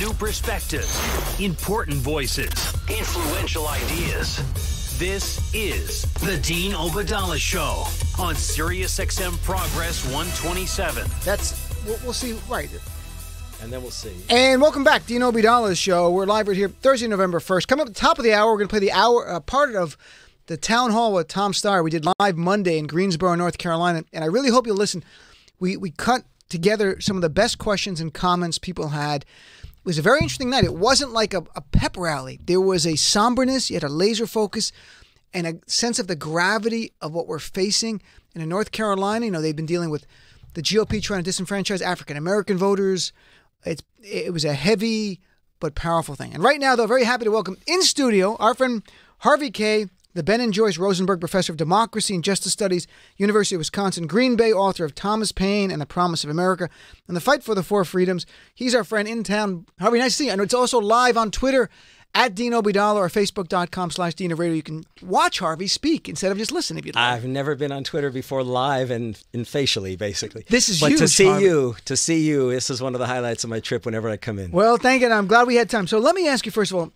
New perspectives, important voices, influential ideas. This is the Dean Obeidallah Show on SiriusXM Progress 127. We'll see, right. And then we'll see. And welcome back, Dean Obeidallah's Show. We're live right here Thursday, November 1st. Coming up at the top of the hour, we're going to play the hour part of the Town Hall with Tom Steyer. We did live Monday in Greensboro, North Carolina, and I really hope you'll listen. We cut together some of the best questions and comments people had. It was a very interesting night. It wasn't like a pep rally. There was a somberness, you had a laser focus, and a sense of the gravity of what we're facing. And in North Carolina, you know, they've been dealing with the GOP trying to disenfranchise African-American voters. It was a heavy but powerful thing. And right now, though, very happy to welcome in studio our friend Harvey Kaye, the Ben and Joyce Rosenberg Professor of Democracy and Justice Studies, University of Wisconsin, Green Bay, author of Thomas Paine and the Promise of America and the Fight for the Four Freedoms. He's our friend in town. Harvey, nice to see you. And it's also live on Twitter at Dean Obeidallah or Facebook.com/Dean of Radio. You can watch Harvey speak instead of just listen if you'd like. I've never been on Twitter before live and facially, basically. This is but huge, to see Harvey. to see you, this is one of the highlights of my trip whenever I come in. Well, thank you. And I'm glad we had time. So let me ask you, first of all,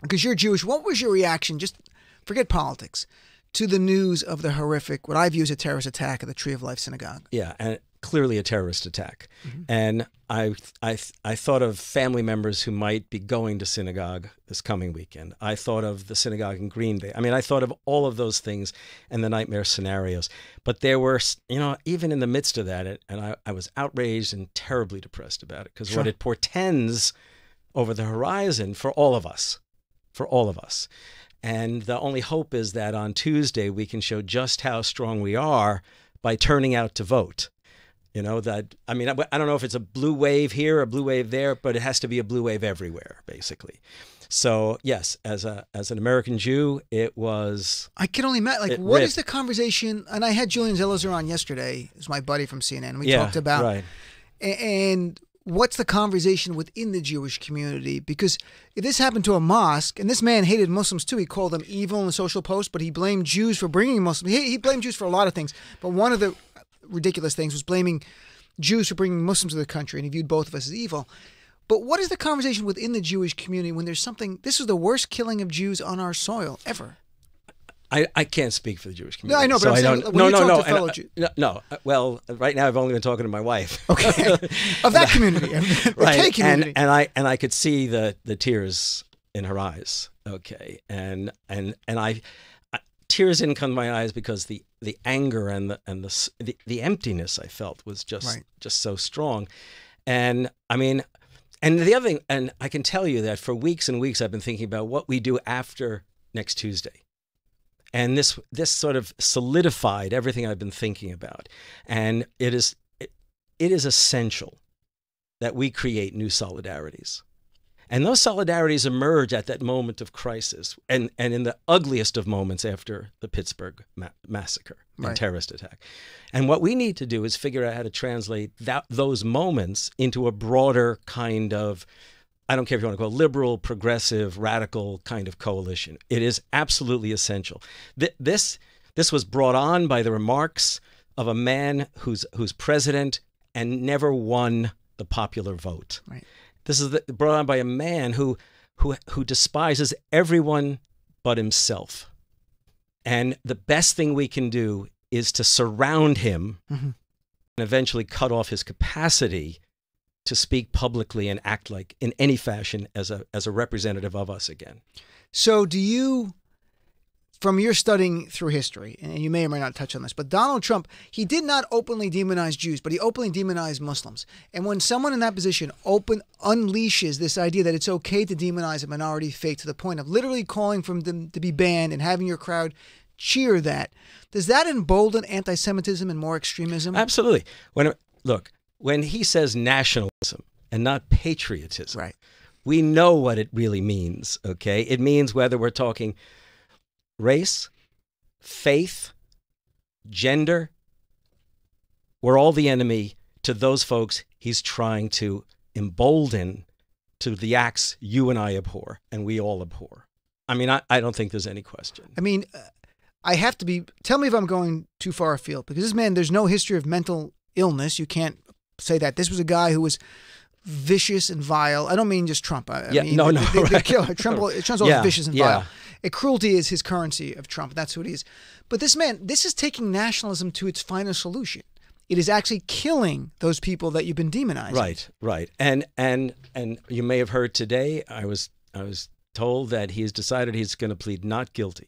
because you're Jewish, what was your reaction, just forget politics, to the news of the horrific, what I view as a terrorist attack at the Tree of Life Synagogue? Yeah, and clearly a terrorist attack. Mm-hmm. And I thought of family members who might be going to synagogue this coming weekend. I thought of the synagogue in Green Bay. I mean, I thought of all of those things and the nightmare scenarios. But there were, you know, even in the midst of that, and I was outraged and terribly depressed about it because what it portends over the horizon for all of us. And the only hope is that on Tuesday we can show just how strong we are by turning out to vote. You know, that, I mean, I don't know if it's a blue wave here or a blue wave there, but it has to be a blue wave everywhere, basically. So, yes, as an American Jew, it was... I can only imagine, like, what is the conversation? And I had Julian Zelizer on yesterday, who's my buddy from CNN. We talked about... Right. And what's the conversation within the Jewish community? Because if this happened to a mosque, and this man hated Muslims too, he called them evil in the social post, but he blamed Jews for bringing Muslims. He blamed Jews for a lot of things, but one of the ridiculous things was blaming Jews for bringing Muslims to the country, and he viewed both of us as evil. But what is the conversation within the Jewish community when there's something, this is the worst killing of Jews on our soil ever? I can't speak for the Jewish community. No, I know, but so I'm saying, don't, when you talk to no, fellow Jews. No. Well, right now I've only been talking to my wife. Okay, of that community, the right? Kaye community, and I could see the tears in her eyes. Okay, and I tears didn't come to my eyes because the anger and the emptiness I felt was just so strong, and I mean, and the other thing, and I can tell you that for weeks and weeks I've been thinking about what we do after next Tuesday. And this sort of solidified everything I've been thinking about. And it is essential that we create new solidarities. And those solidarities emerge at that moment of crisis and in the ugliest of moments after the Pittsburgh massacre and terrorist attack. And what we need to do is figure out how to translate those moments into a broader kind of, I don't care if you want to call it liberal, progressive, radical kind of coalition. It is absolutely essential. This was brought on by the remarks of a man who's president and never won the popular vote. Right. This is brought on by a man who despises everyone but himself. And the best thing we can do is to surround him and eventually cut off his capacity to speak publicly and act like in any fashion as a representative of us again. So do you, from your studying through history, and you may or may not touch on this, but Donald Trump, he did not openly demonize Jews, but he openly demonized Muslims. And when someone in that position unleashes this idea that it's okay to demonize a minority faith to the point of literally calling for them to be banned and having your crowd cheer that, does that embolden anti-Semitism and more extremism? Absolutely. When he says nationalism and not patriotism, we know what it really means, okay? It means whether we're talking race, faith, gender, we're all the enemy to those folks he's trying to embolden to the acts you and I abhor, and we all abhor. I mean, I don't think there's any question. I mean, I have to be, tell me if I'm going too far afield, because this man, there's no history of mental illness. You can't say that. This was a guy who was vicious and vile. I don't mean just Trump. I Yeah, mean, no, they kill Trump's always vicious and vile. Yeah. Cruelty is his currency of Trump. That's who it is. But this man, this is taking nationalism to its final solution. It is actually killing those people that you've been demonizing. Right, right. And you may have heard today, I was told that he's decided he's going to plead not guilty.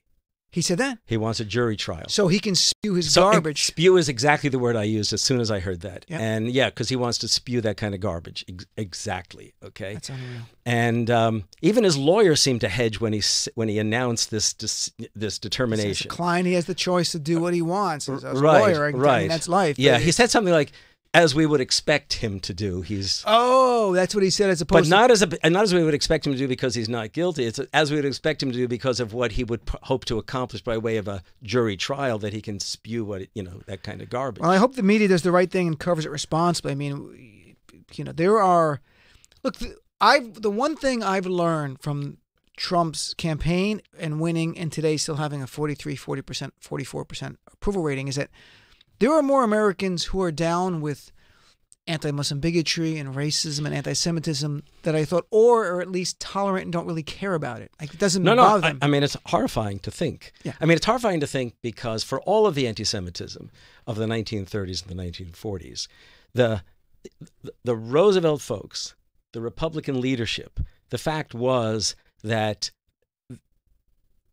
He said that? He wants a jury trial. So he can spew his garbage. Spew is exactly the word I used as soon as I heard that. Yep. And yeah, because he wants to spew that kind of garbage. Exactly. Okay. That's unreal. And even his lawyer seemed to hedge when he announced this determination. As a client, he has the choice to do what he wants. As a Right, lawyer, I right. mean, that's life. Yeah, he said something like, as we would expect him to do. Oh, that's what he said, as opposed not as we would expect him to do because he's not guilty. It's as we would expect him to do because of what he would hope to accomplish by way of a jury trial, that he can spew that kind of garbage. Well, I hope the media does the right thing and covers it responsibly. I mean, there are the one thing I've learned from Trump's campaign and winning, and today still having a 40%, 44% approval rating, is that there are more Americans who are down with anti-Muslim bigotry and racism and anti-Semitism that I thought, or are at least tolerant and don't really care about it. Like, it doesn't bother them. I mean, it's horrifying to think. Yeah. I mean, it's horrifying to think because for all of the anti-Semitism of the 1930s and the 1940s, the Roosevelt folks, the Republican leadership, the fact was that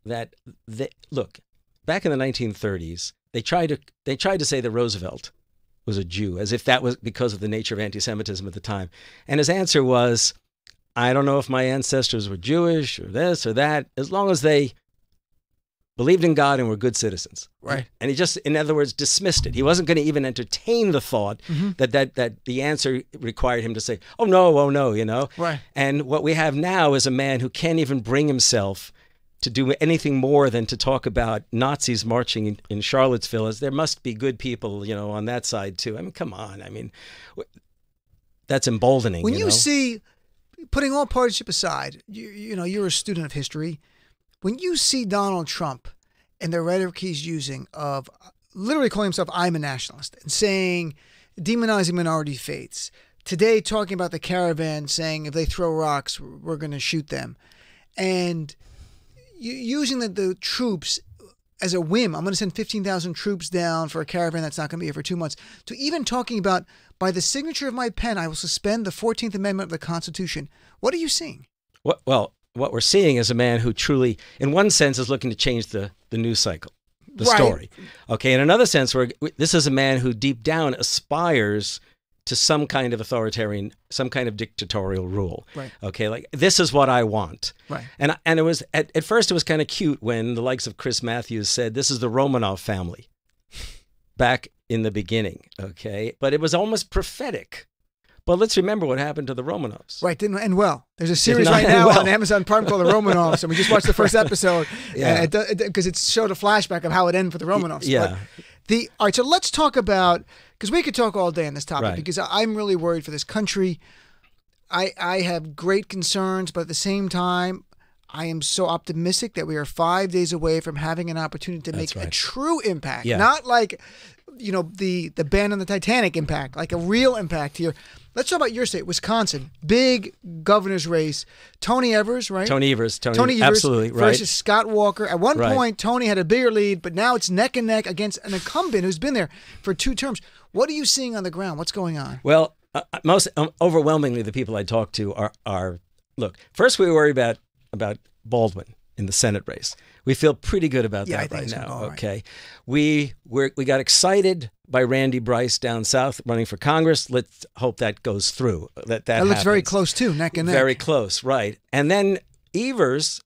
look, back in the 1930s, they tried to say that Roosevelt was a Jew, as if that was because of the nature of anti-Semitism at the time. And his answer was, I don't know if my ancestors were Jewish or this or that, as long as they believed in God and were good citizens. Right. And he just, in other words, dismissed it. He wasn't going to even entertain the thought that the answer required him to say, oh no, Right. And what we have now is a man who can't even bring himself to do anything more than to talk about Nazis marching in Charlottesville, as there must be good people, on that side too. I mean, come on. I mean, that's emboldening. When you see, putting all partisanship aside, you're a student of history. When you see Donald Trump and the rhetoric he's using of literally calling himself, I'm a nationalist, and saying, demonizing minority faiths, today talking about the caravan, saying if they throw rocks, we're going to shoot them, and using the troops as a whim. I'm going to send 15,000 troops down for a caravan that's not going to be here for 2 months, to even talking about, by the signature of my pen, I will suspend the 14th Amendment of the Constitution. What are you seeing? Well, what we're seeing is a man who truly, in one sense, is looking to change the news cycle, the story. Okay, in another sense, this is a man who deep down aspires to some kind of authoritarian, some kind of dictatorial rule. Right. Okay, like, this is what I want. Right. And it was, at first it was kind of cute when the likes of Chris Matthews said, this is the Romanov family back in the beginning. Okay, but it was almost prophetic. But let's remember what happened to the Romanovs. Right, didn't end well. There's a series right now on Amazon Prime called The Romanovs, and we just watched the first episode, because it showed a flashback of how it ended for the Romanovs. Yeah. All right, so let's talk about, because we could talk all day on this topic, Right. because I'm really worried for this country. I have great concerns, but at the same time, I am so optimistic that we are 5 days away from having an opportunity to make a true impact. Yeah. Not like, the band on the Titanic impact, like a real impact here. Let's talk about your state, Wisconsin. Big governor's race. Tony Evers, right? Tony Evers, absolutely, right. Versus Scott Walker. At one point, Tony had a bigger lead, but now it's neck and neck against an incumbent who's been there for 2 terms. What are you seeing on the ground? What's going on? Well, most overwhelmingly, the people I talk to are look. First, we worry about Baldwin in the Senate race. We feel pretty good about that right now. Okay, we got excited by Randy Bryce down south running for Congress. Let's hope that goes through. That looks happens. very close too, neck and neck. Very close, right? And then Evers,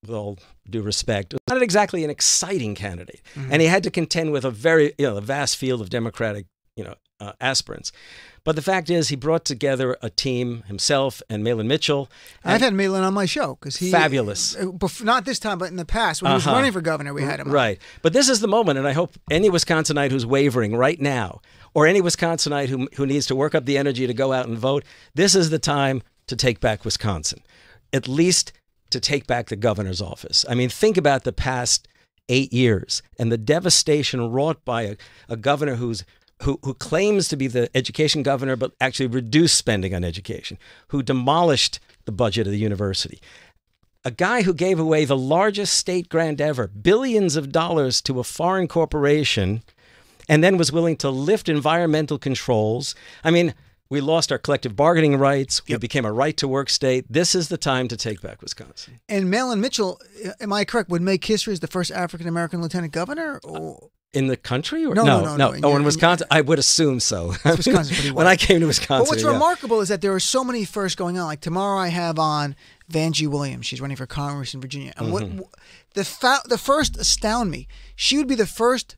with all due respect, was not exactly an exciting candidate, and he had to contend with a vast field of Democratic aspirants. But the fact is, he brought together a team, himself and Malin Mitchell. I've had Malin on my show because he fabulous. Not this time, but in the past when he was running for governor, we had him. Right, but this is the moment, and I hope any Wisconsinite who's wavering right now, or any Wisconsinite who needs to work up the energy to go out and vote, this is the time to take back Wisconsin, at least to take back the governor's office. I mean, think about the past 8 years and the devastation wrought by a governor who's who claims to be the education governor, but actually reduced spending on education, who demolished the budget of the university. A guy who gave away the largest state grant ever, billions of dollars to a foreign corporation, and then was willing to lift environmental controls. I mean, we lost our collective bargaining rights. We became a right-to-work state. This is the time to take back Wisconsin. And Mahlon Mitchell, am I correct, would make history as the first African-American lieutenant governor? Or? In the country? Or? No. In Wisconsin? I would assume so. Wisconsin's pretty well. When I came to Wisconsin. But what's remarkable is that there are so many firsts going on. Like tomorrow I have on Vanjie Williams. She's running for Congress in Virginia. And the first astound me. She would be the first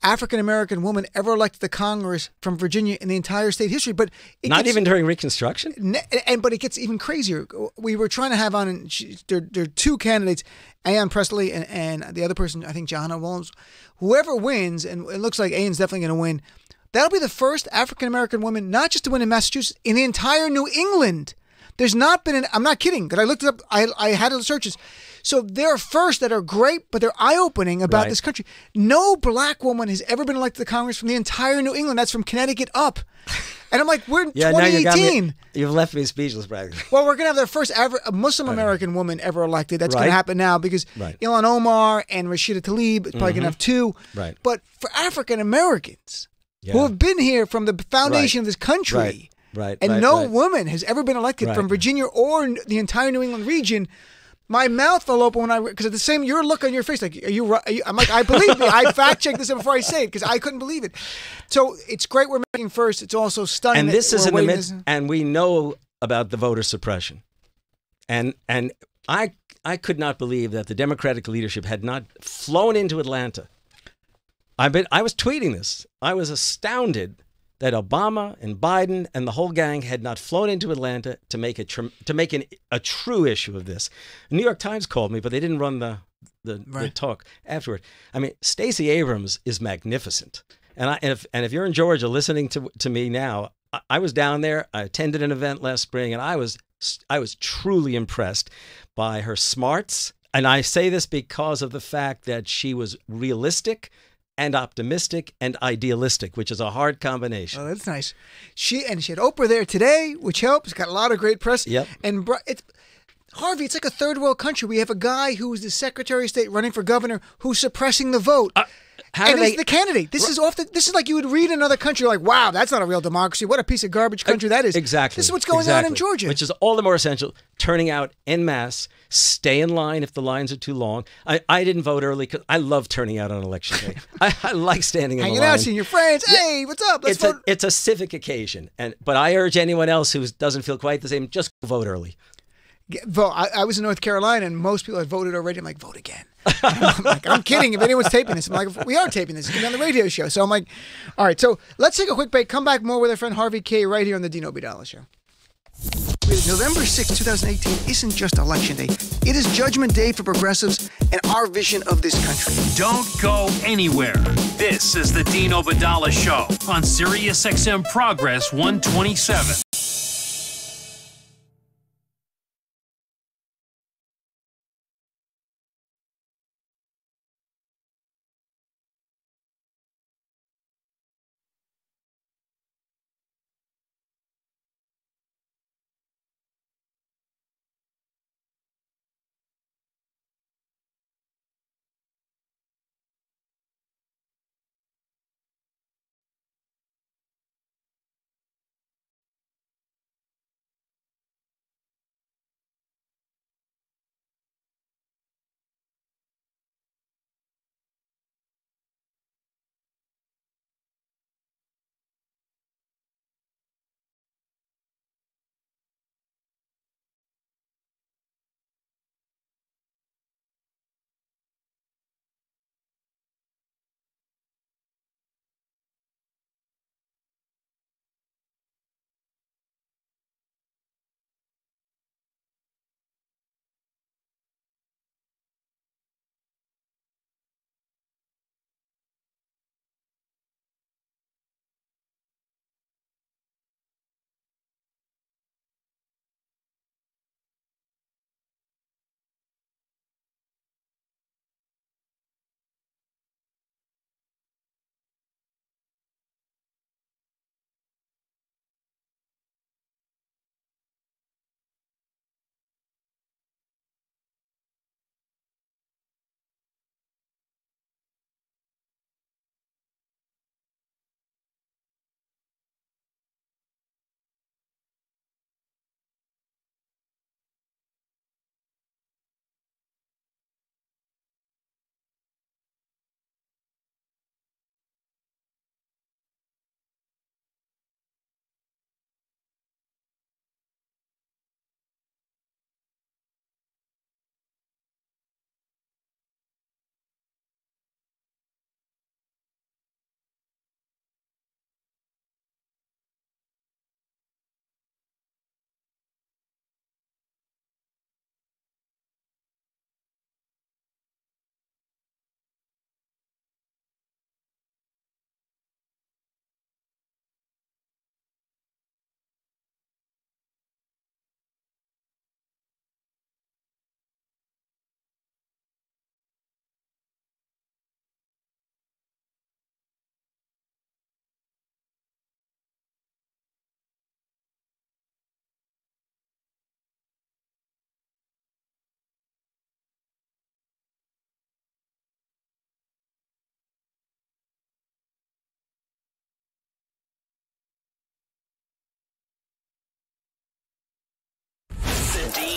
African-American woman ever elected to Congress from Virginia in the entire state history. But not even during Reconstruction? But it gets even crazier. We were trying to have on, and there are two candidates, Ayan Presley and the other person, I think Johanna Williams. Whoever wins, and it looks like Ayan's definitely going to win, that'll be the first African-American woman, not just to win in Massachusetts, in the entire New England. There's not been I'm not kidding, because I looked it up, I had the searches. So there are firsts that are great, but they're eye-opening about this country. No black woman has ever been elected to Congress from the entire New England. That's from Connecticut up. And I'm like, we're in 2018. You've left me speechless, Brad. Well, we're going to have the first Muslim American woman ever elected. That's going to happen now because Ilhan Omar and Rashida Tlaib is probably going to have two. Right. But for African Americans who have been here from the foundation of this country, no woman has ever been elected from Virginia or the entire New England region. My mouth fell open when because at the same, your look on your face, like, are you? I'm like, I believe me. I fact checked this before I say it because I couldn't believe it. So it's great we're making first. It's also stunning. And this is in the midst, and we know about the voter suppression, and I could not believe that the Democratic leadership had not flown into Atlanta. I was tweeting this. I was astounded that Obama and Biden and the whole gang had not flown into Atlanta to make a true issue of this. The New York Times called me, but they didn't run the talk afterward. I mean, Stacey Abrams is magnificent, and if you're in Georgia listening to me now, I was down there. I attended an event last spring, and I was truly impressed by her smarts. And I say this because of the fact that she was realistic and optimistic and idealistic, which is a hard combination. Oh, that's nice. She had Oprah there today, which helps. Got a lot of great press. Yep. And Harvey, it's like a third world country. We have a guy who's the Secretary of State running for governor who's suppressing the vote. He's the candidate. This is like you would read another country like, wow, that's not a real democracy. What a piece of garbage country that is. Exactly. This is what's going on in Georgia. Which is all the more essential. Turning out en masse. Stay in line if the lines are too long. I didn't vote early because I love turning out on election day. I like standing in the line. Hanging out, seeing your friends. Hey, what's up? Let's vote. It's a civic occasion. But I urge anyone else who doesn't feel quite the same, just vote early. Vote. I was in North Carolina, and most people had voted already. I'm like, vote again. I'm like, I'm kidding. If anyone's taping this, I'm like, we are taping this. It's going to be on the radio show. So I'm like, all right. So let's take a quick break. Come back more with our friend Harvey Kaye right here on the Dean Obeidallah Show. November 6, 2018 isn't just election day. It is judgment day for progressives and our vision of this country. Don't go anywhere. This is the Dean Obeidallah Show on Sirius XM Progress 127.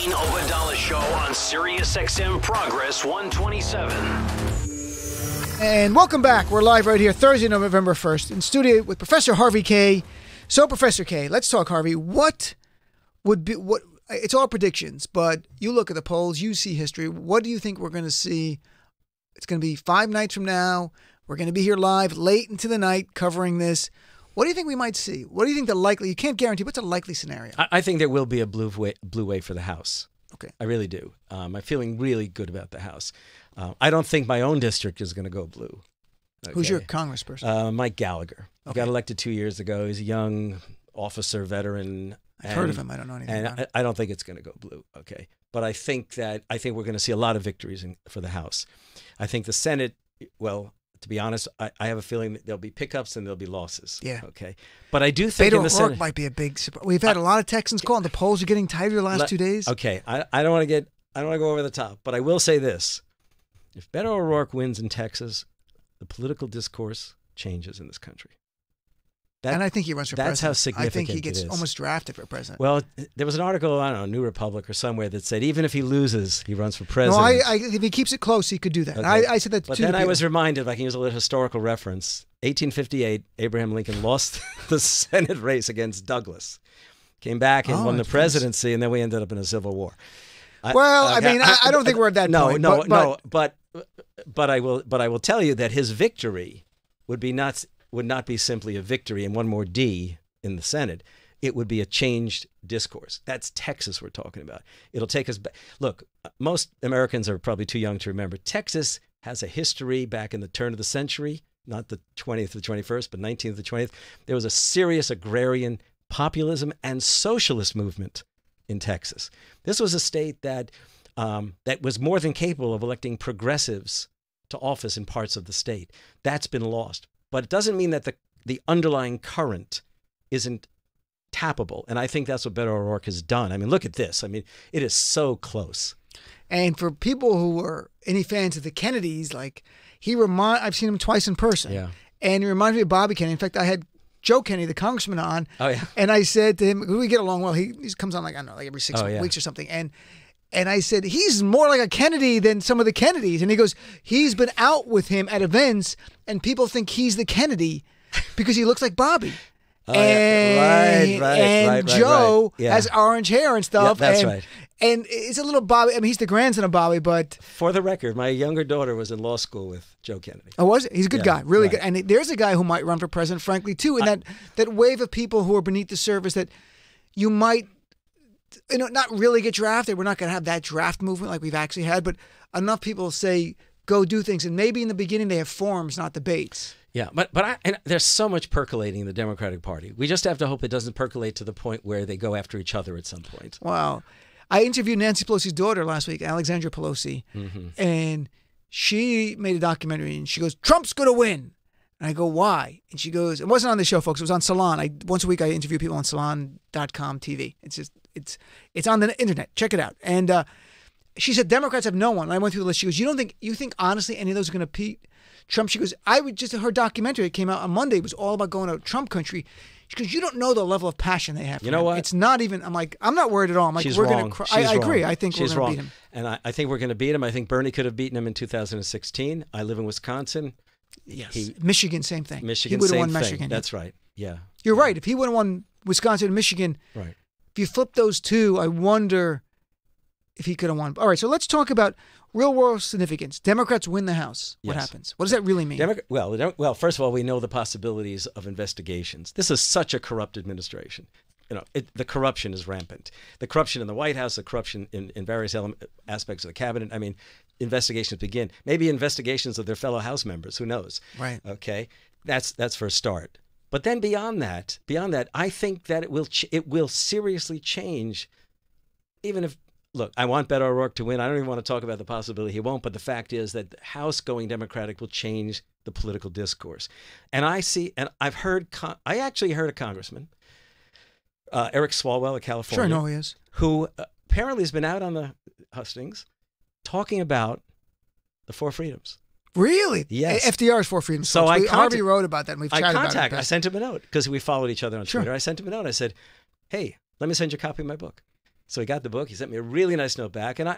Dean Obeidallah Show on Sirius XM Progress 127. And welcome back. We're live right here Thursday, November 1st in studio with Professor Harvey Kaye. So, Professor Kaye, let's talk, Harvey. What it's all predictions, but you look at the polls, you see history. What do you think we're going to see? It's going to be 5 nights from now. We're going to be here live late into the night covering this. What do you think we might see? What do you think you can't guarantee, what's a likely scenario? I think there will be a blue wave for the House. Okay. I really do. I'm feeling really good about the House. I don't think my own district is going to go blue. Okay. Who's your congressperson? Mike Gallagher. He got elected 2 years ago. He's a young officer, veteran. I've heard of him. I don't know anything about him. I don't think it's going to go blue. Okay. But I think we're going to see a lot of victories for the House. I think the Senate, well, to be honest, I have a feeling that there'll be pickups and there'll be losses. Yeah. Okay. But I do think Beto in the Senate might be a big surprise. We've had a lot of Texans call, and the polls are getting tighter the last 2 days. Okay. I don't want to go over the top, but I will say this. If Beto O'Rourke wins in Texas, the political discourse changes in this country. And I think he runs for president. That's how significant I think he gets it is. almost drafted for president. Well, there was an article, I don't know, New Republic or somewhere that said even if he loses, he runs for president. No, if he keeps it close, he could do that. Okay. I said that but too. But then I was reminded, if I can use a little historical reference, 1858, Abraham Lincoln lost the Senate race against Douglas. Came back and won the presidency, and then we ended up in a civil war. I don't think we're at that point. No. But I will tell you that his victory would not be simply a victory and one more D in the Senate. It would be a changed discourse. That's Texas we're talking about. It'll take us back. Look, most Americans are probably too young to remember. Texas has a history back in the turn of the century, not the 20th to the 21st, but 19th to the 20th. There was a serious agrarian populism and socialist movement in Texas. This was a state that was more than capable of electing progressives to office in parts of the state. That's been lost. But it doesn't mean that the underlying current isn't tappable. And I think that's what Beto O'Rourke has done. I mean, look at this. I mean, it is so close. And for people who are any fans of the Kennedys, I've seen him twice in person. Yeah. And he reminds me of Bobby Kennedy. In fact, I had Joe Kennedy, the congressman, on. Oh, yeah. And I said to him, we get along well. He comes on every 6 weeks or something. And I said, he's more like a Kennedy than some of the Kennedys. And he goes, he's been out with him at events, and people think he's the Kennedy because he looks like Bobby. And Joe has orange hair and stuff. Yeah, that's right. And it's a little Bobby. I mean, he's the grandson of Bobby, but... For the record, my younger daughter was in law school with Joe Kennedy. Oh, was it? He's a good guy. Really good. And there's a guy who might run for president, frankly, too. And that wave of people who are beneath the surface that you might... not really get drafted. We're not going to have that draft movement like we've actually had, but enough people say, go do things. And maybe in the beginning they have forums, not debates. Yeah, but there's so much percolating in the Democratic Party. We just have to hope it doesn't percolate to the point where they go after each other at some point. Wow. I interviewed Nancy Pelosi's daughter last week, Alexandra Pelosi, and she made a documentary, and she goes, Trump's going to win. And I go, why? And she goes, it wasn't on the show, folks. It was on Salon. Once a week I interview people on Salon.com TV. It's on the internet. Check it out. And she said Democrats have no one. And I went through the list. She goes, you think honestly any of those are going to beat Trump? She goes, her documentary that came out on Monday was all about going to Trump country. She goes, you don't know the level of passion they have for him. You know what? It's not even, I'm like, I'm not worried at all. I'm like, she's we're wrong. going to I agree. I think we're going to beat him. And I think we're going to beat him. I think Bernie could have beaten him in 2016. I live in Wisconsin. Yes. Michigan, same thing. Michigan, he would have same won thing. Michigan. That's right. Yeah. You're right. If he would have won Wisconsin and Michigan, right. If you flip those two, I wonder if he could have won. All right, so let's talk about real-world significance. Democrats win the House. What happens? What does that really mean? Well, first of all, we know the possibilities of investigations. This is such a corrupt administration. The corruption is rampant. The corruption in the White House, the corruption in various aspects of the cabinet. I mean, investigations begin. Maybe investigations of their fellow House members. Who knows? Right. Okay. That's for a start. But then beyond that, I think that it will seriously change. Even if, look, I want Beto O'Rourke to win. I don't even want to talk about the possibility he won't. But the fact is that the House going Democratic will change the political discourse. And I actually heard a congressman, Eric Swalwell of California. Sure, I know he is. Who apparently has been out on the hustings talking about the four freedoms. Really? Yes. FDR's four freedoms. So Harvey wrote about that, and we've chatted about it. I sent him a note because we followed each other on Sure. Twitter. I sent him a note. I said, hey, let me send you a copy of my book. So he got the book. He sent me a really nice note back, and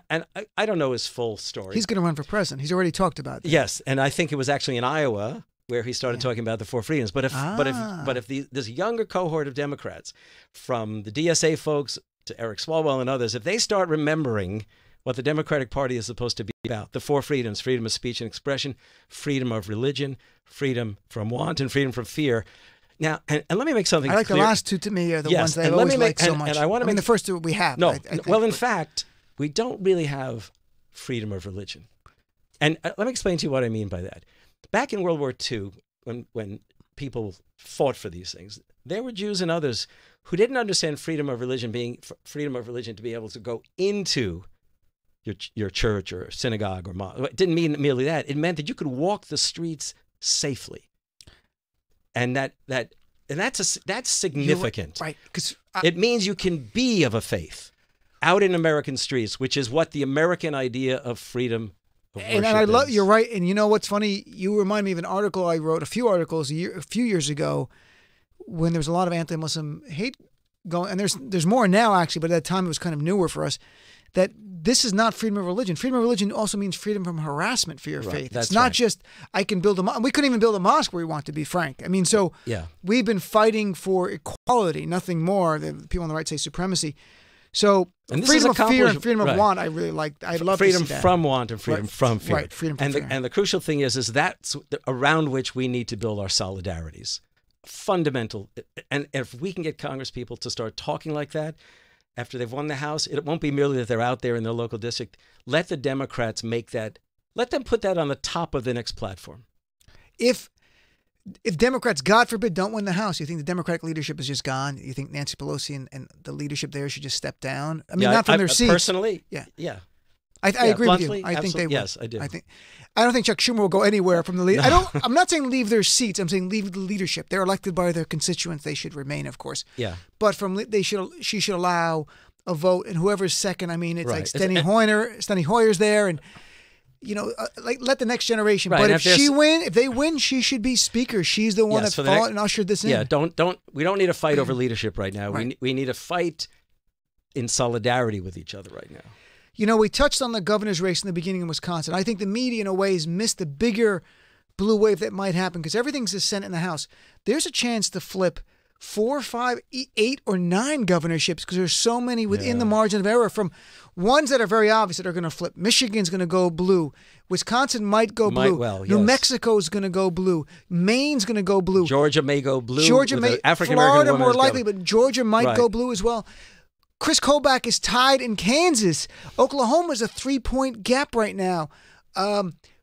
I don't know his full story. He's going to run for president. He's already talked about that. Yes, and I think it was actually in Iowa where he started talking about the four freedoms. But if this younger cohort of Democrats, from the DSA folks to Eric Swalwell and others, if they start remembering what the Democratic Party is supposed to be about, the four freedoms: freedom of speech and expression, freedom of religion, freedom from want, and freedom from fear. Now, and let me make something clear. The last two to me are the ones that I've always liked so much. And I want to the first two we have. No, well, in fact, we don't really have freedom of religion. And let me explain to you what I mean by that. Back in World War II, when people fought for these things, there were Jews and others who didn't understand freedom of religion being freedom of religion to be able to go into your church or synagogue or mosque. It didn't mean merely that. It meant that you could walk the streets safely. And that's significant, right? Because it means you can be of a faith out in American streets, which is what the American idea of freedom of worship and I love. is. You're right. And you know what's funny? You remind me of an article I wrote, a few articles a few years ago, when there was a lot of anti-Muslim hate going, and there's more now actually, but at that time it was kind of newer for us. That this is not freedom of religion. Freedom of religion also means freedom from harassment for your faith. It's not just I can build a mosque. We couldn't even build a mosque where we want, to be frank. I mean, so we've been fighting for equality, nothing more. The people on the right say supremacy. So freedom of fear and freedom of want, I really like. I love freedom to see that. from want and freedom from fear. Right, freedom from fear. And the crucial thing is that's around which we need to build our solidarities. Fundamental. And if we can get Congress people to start talking like that, after they've won the House, it won't be merely that they're out there in their local district. Let the Democrats make that, let them put that on the top of the next platform. If Democrats, God forbid, don't win the House, you think the Democratic leadership is just gone? You think Nancy Pelosi and the leadership there should just step down? I mean, not from their seats. Personally, yeah. I agree with you. Bluntly, I think they will. Yes, I do. I don't think Chuck Schumer will go anywhere from the lead. No. I'm not saying leave their seats. I'm saying leave the leadership. They're elected by their constituents. They should remain, of course. Yeah. But she should allow a vote, and whoever's second. I mean, it's like Steny Hoyer's there, and let the next generation. Right. But if they win, she should be speaker. She's the one that fought and ushered this in. Yeah. We don't need a fight over leadership right now. Right. We need a fight in solidarity with each other right now. We touched on the governor's race in the beginning in Wisconsin. I think the media, in a way, has missed the bigger blue wave that might happen because everything's the Senate and the House. There's a chance to flip 4, 5, 8, or 9 governorships because there's so many within the margin of error, from ones that are very obvious that are going to flip. Michigan's going to go blue. Wisconsin might go blue. New Mexico's going to go blue. Maine's going to go blue. Georgia may go blue. Florida more likely, but Georgia might go blue as well. Chris Kobach is tied in Kansas. Oklahoma's a 3-point gap right now.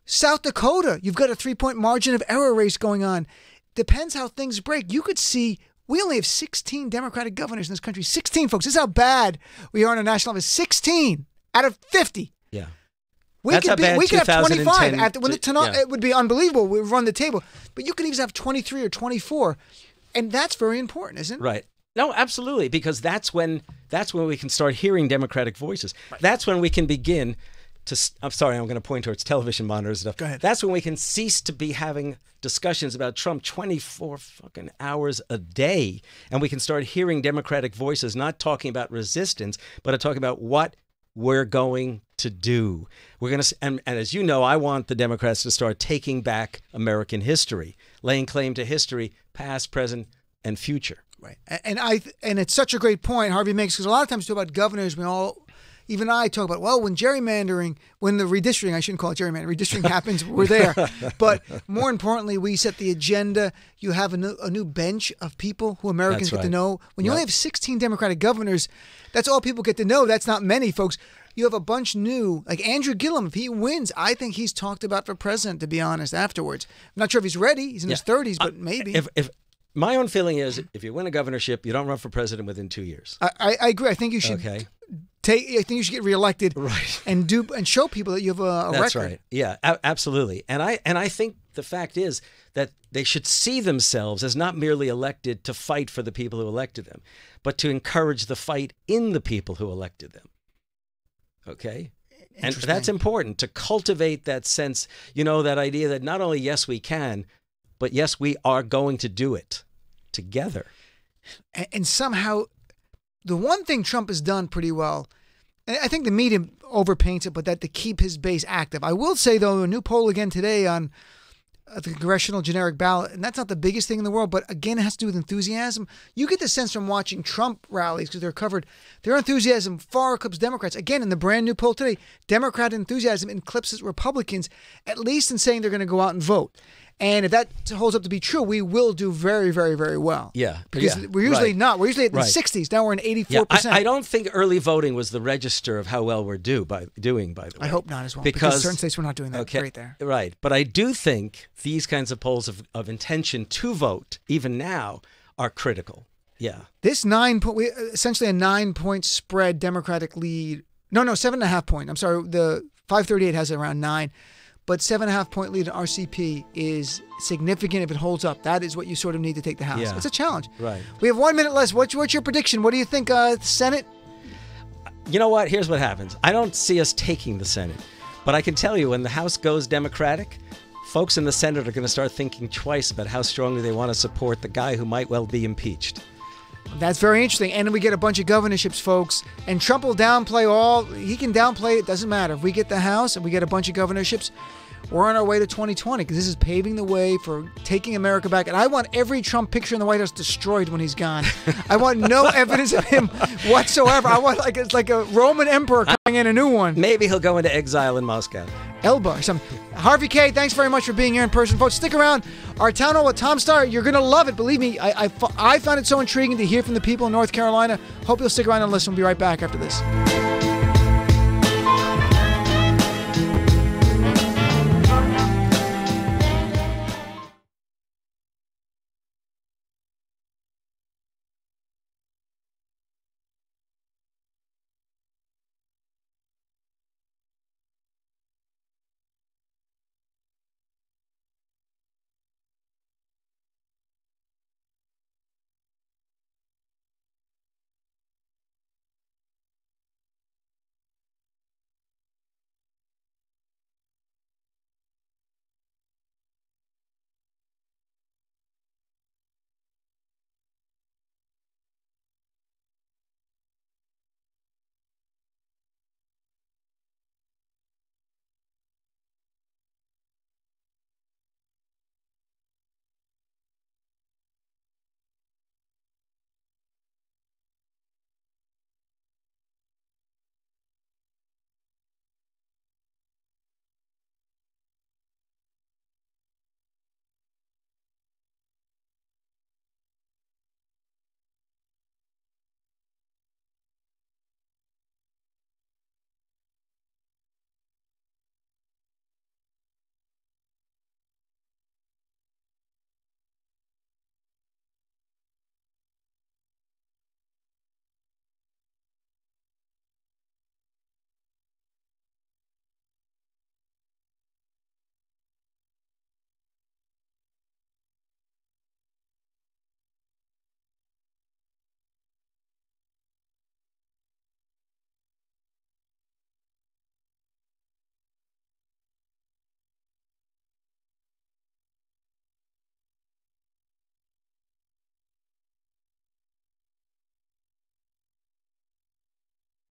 South Dakota, you've got a 3-point margin of error race going on. Depends how things break. You could see we only have 16 Democratic governors in this country. 16, folks. This is how bad we are on a national level. 16 out of 50. Yeah. We could have 25. It would be unbelievable. We run the table. But you could even have 23 or 24. And that's very important, isn't it? Right. No, absolutely, because that's when we can start hearing Democratic voices. Right. That's when we can begin to. I'm sorry, I'm going to point towards television monitors and stuff. Go ahead. That's when we can cease to be having discussions about Trump 24 fucking hours a day, and we can start hearing Democratic voices, not talking about resistance, but talking about what we're going to do. We're going to, and as you know, I want the Democrats to start taking back American history, laying claim to history, past, present, and future. Right. And it's such a great point Harvey makes, because a lot of times we talk about governors, even I talk about, when the redistricting, I shouldn't call it gerrymandering, redistricting happens, we're there. But more importantly, we set the agenda. You have a new bench of people who Americans get to know. When you only have 16 Democratic governors, that's all people get to know. That's not many, folks. You have a bunch new, like Andrew Gillum. If he wins, I think he's talked about for president, to be honest, afterwards. I'm not sure if he's ready. He's in his 30s, but maybe. If my own feeling is, if you win a governorship, you don't run for president within 2 years. I agree. I think you should. Okay. I think you should get reelected, right? And show people that you have a record. That's right. Yeah, absolutely. And I think the fact is that they should see themselves as not merely elected to fight for the people who elected them, but to encourage the fight in the people who elected them. Okay. And that's important, to cultivate that sense, that idea that not only yes we can, but yes we are going to do it together. And somehow the one thing Trump has done pretty well, and I think the media overpaints it, but that to keep his base active. I will say, though, a new poll again today on the congressional generic ballot, and that's not the biggest thing in the world, but again, it has to do with enthusiasm. You get the sense from watching Trump rallies, because they're covered, their enthusiasm far eclipses Democrats. Again, in the brand new poll today, Democrat enthusiasm eclipses Republicans, at least in saying they're going to go out and vote. And if that holds up to be true, we will do very, very, very well. Yeah. Because we're usually not. We're usually at the 60s. Now we're in 84%. I don't think early voting was the register of how well we're doing, by the way. I hope not as well. Because certain states we're not doing that great there. Right. But I do think these kinds of polls of intention to vote, even now, are critical. Yeah. This essentially a 9-point spread Democratic lead. No, 7.5 point. I'm sorry. The 538 has around 9. But 7.5 point lead in RCP is significant if it holds up. That is what you sort of need to take the House. Yeah. It's a challenge. Right. We have 1 minute left. What's your prediction? What do you think, Senate? You know what? Here's what happens. I don't see us taking the Senate. But I can tell you, when the House goes Democratic, folks in the Senate are going to start thinking twice about how strongly they want to support the guy who might well be impeached. That's very interesting. And we get a bunch of governorships, folks. And Trump will downplay he can downplay it. Doesn't matter. If we get the House and we get a bunch of governorships, we're on our way to 2020, because this is paving the way for taking America back. And I want every Trump picture in the White House destroyed when he's gone. I want no evidence of him whatsoever. I want it's like a Roman emperor coming in, a new one. Maybe he'll go into exile in Moscow. Elba or something. Harvey Kaye, thanks very much for being here in person. Folks, stick around. Our town hall with Tom Starr, you're going to love it. Believe me, I found it so intriguing to hear from the people in North Carolina. Hope you'll stick around and listen. We'll be right back after this.